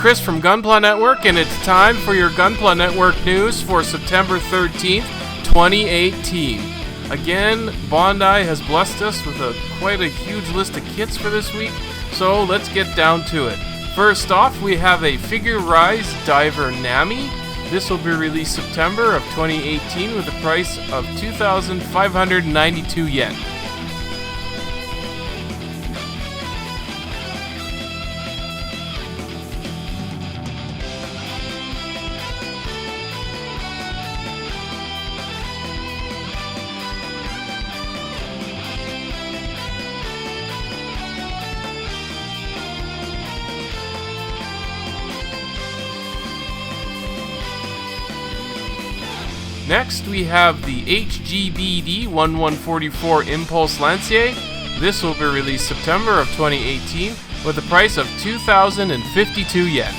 Chris from Gunpla Network, and it's time for your Gunpla Network news for September 13th, 2018. Again, Bondi has blessed us with quite a huge list of kits for this week, so let's get down to it. First off, we have a Figure Rise Diver Nami. This will be released September of 2018 with a price of 2,592 yen. Next, we have the HGBD 1144 Impulse Lancier. This will be released September of 2018 with a price of 2,052 yen.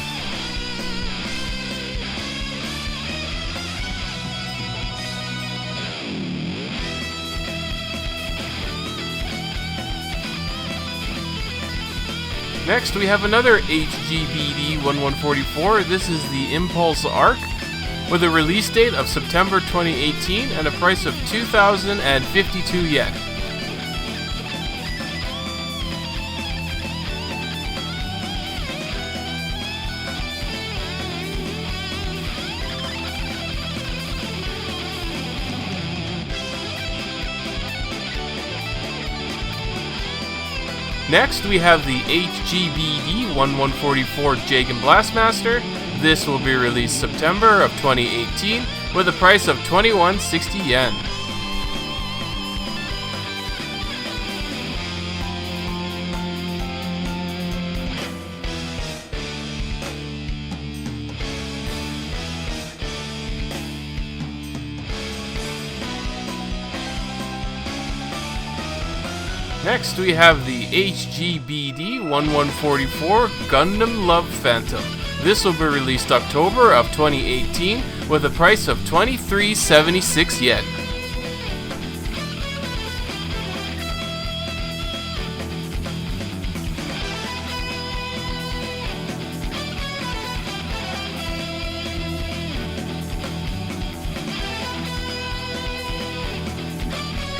Next, we have another HGBD 1144. This is the Impulse Arc, with a release date of September 2018 and a price of 2,052 yen. Next, we have the HGBD 1144 Jegan Blastmaster. This will be released September of 2018 with a price of 2,160 yen. Next, we have the HGBD 1144 Gundam Love Phantom. This will be released October of 2018 with a price of 2,376 yen.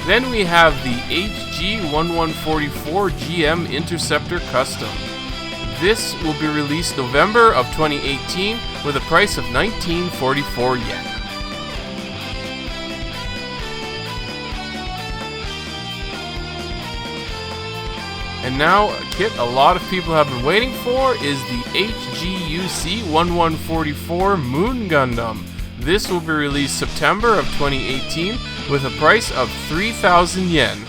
Then we have the HG1144 GM Interceptor Custom. This will be released November of 2018 with a price of 1,944 yen. And now, a kit a lot of people have been waiting for is the HGUC 1144 Moon Gundam. This will be released September of 2018 with a price of 3,000 yen.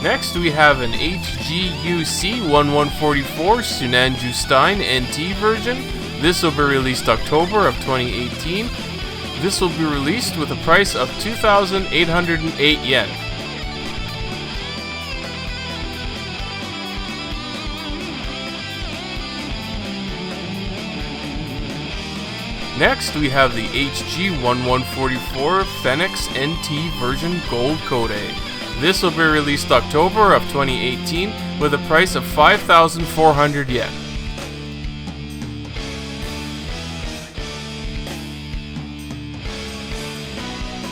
Next, we have an HGUC 1144 Sinanju Stein NT version. This will be released October of 2018. This will be released with a price of 2,808 yen. Next, we have the HG1144 Phenex NT version Gold Code. This will be released October of 2018 with a price of 5,400 yen.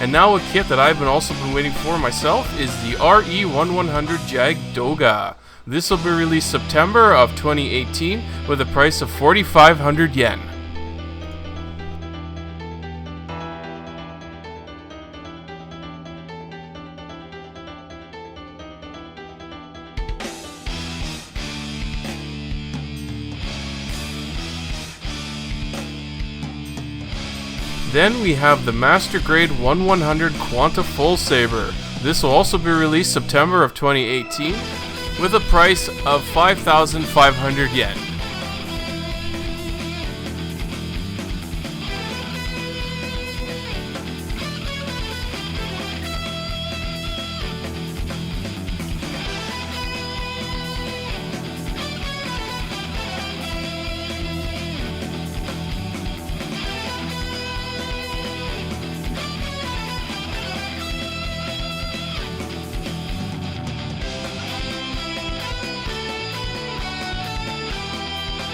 And now a kit that I've also been waiting for myself is the RE1100 Jagd Doga. This will be released September of 2018 with a price of 4,500 yen. Then we have the Master Grade 1100 Quanta Full Saber. This will also be released September of 2018 with a price of 5,500 yen.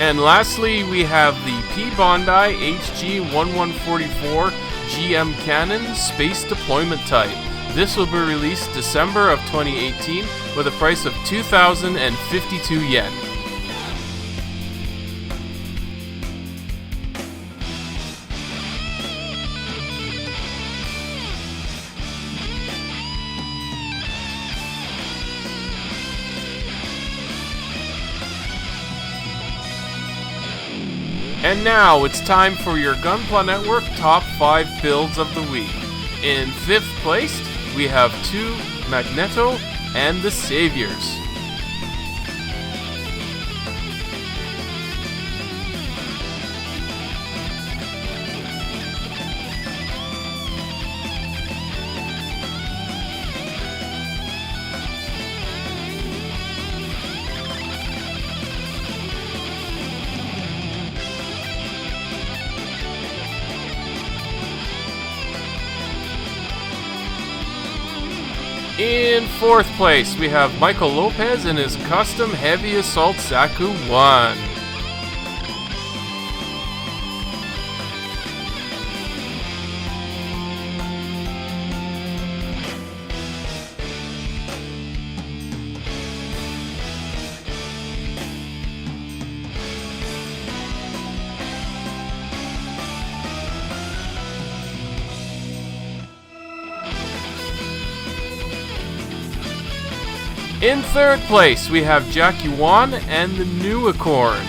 And lastly, we have the P. Bondi HG-1144 GM Cannon Space Deployment Type. This will be released December of 2018 with a price of 2,052 yen. And now it's time for your Gunpla Network Top 5 Builds of the Week. In 5th place, we have 2 Magneto and the Saviors. In 4th place, we have Michael Lopez and his custom Heavy Assault Zaku 1. In 3rd place, we have Jackie Wan and the Newicorn.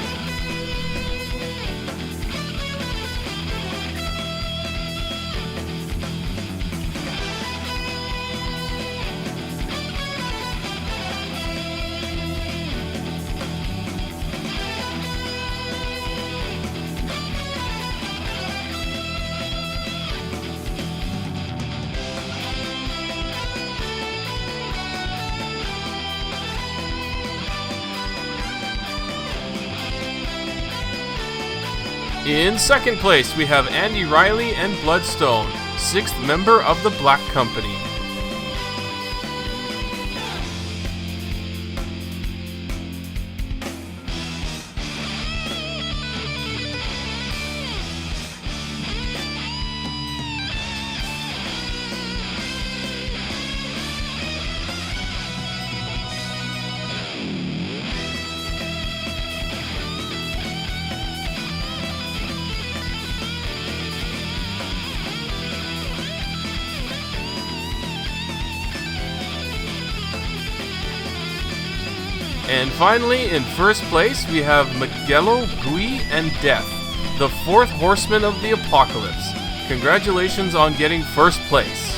In 2nd place, we have Andy Riley and Bloodstone, 6th member of the Black Company. And finally, in 1st place, we have Magello, Gui, and Death, the 4th Horseman of the Apocalypse. Congratulations on getting 1st place.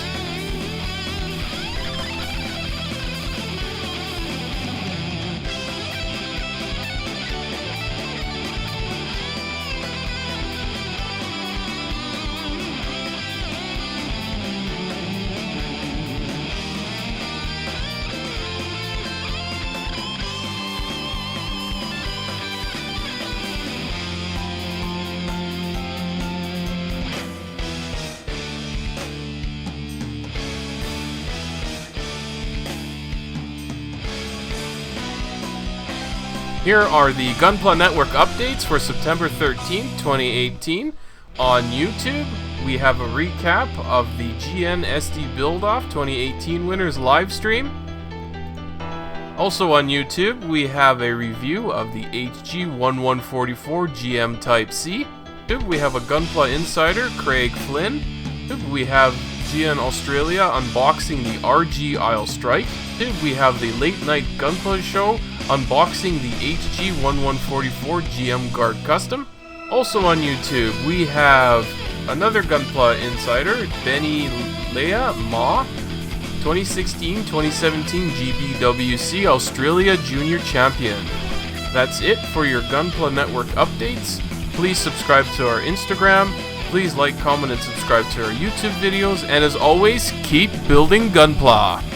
Here are the Gunpla Network updates for September 13th, 2018. On YouTube, we have a recap of the GN-SD Build-Off 2018 winners live stream. Also on YouTube, we have a review of the HG-1144 GM Type C. We have a Gunpla Insider, Craig Flynn. We have GN Australia unboxing the RG Isle Strike. We have the Late Night Gunpla Show unboxing the HG-1144 GM Guard Custom. Also on YouTube, we have another Gunpla Insider, Benny Leia Ma, 2016-2017 GBWC Australia Junior Champion. That's it for your Gunpla Network updates. Please subscribe to our Instagram. Please like, comment, and subscribe to our YouTube videos. And as always, keep building Gunpla.